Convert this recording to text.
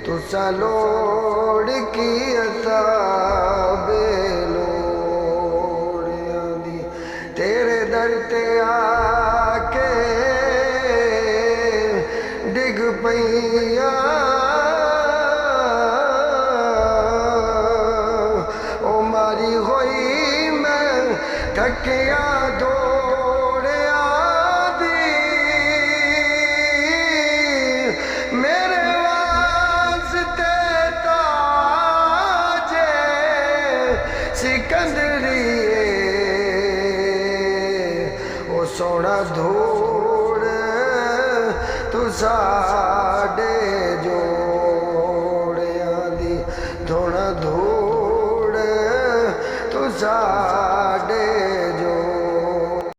तुसा लोड़ की अता बेलोड़ियां दी तेरे दर ते आके डिग पईयां ओ मारी होई मैं थकिया दौड़िया दी मेरे वास्ते ताजे सिकंदरिए ओ सोना धूड़ तू साडे जोड़ियां दी थोड़ा धूड़ तू साडे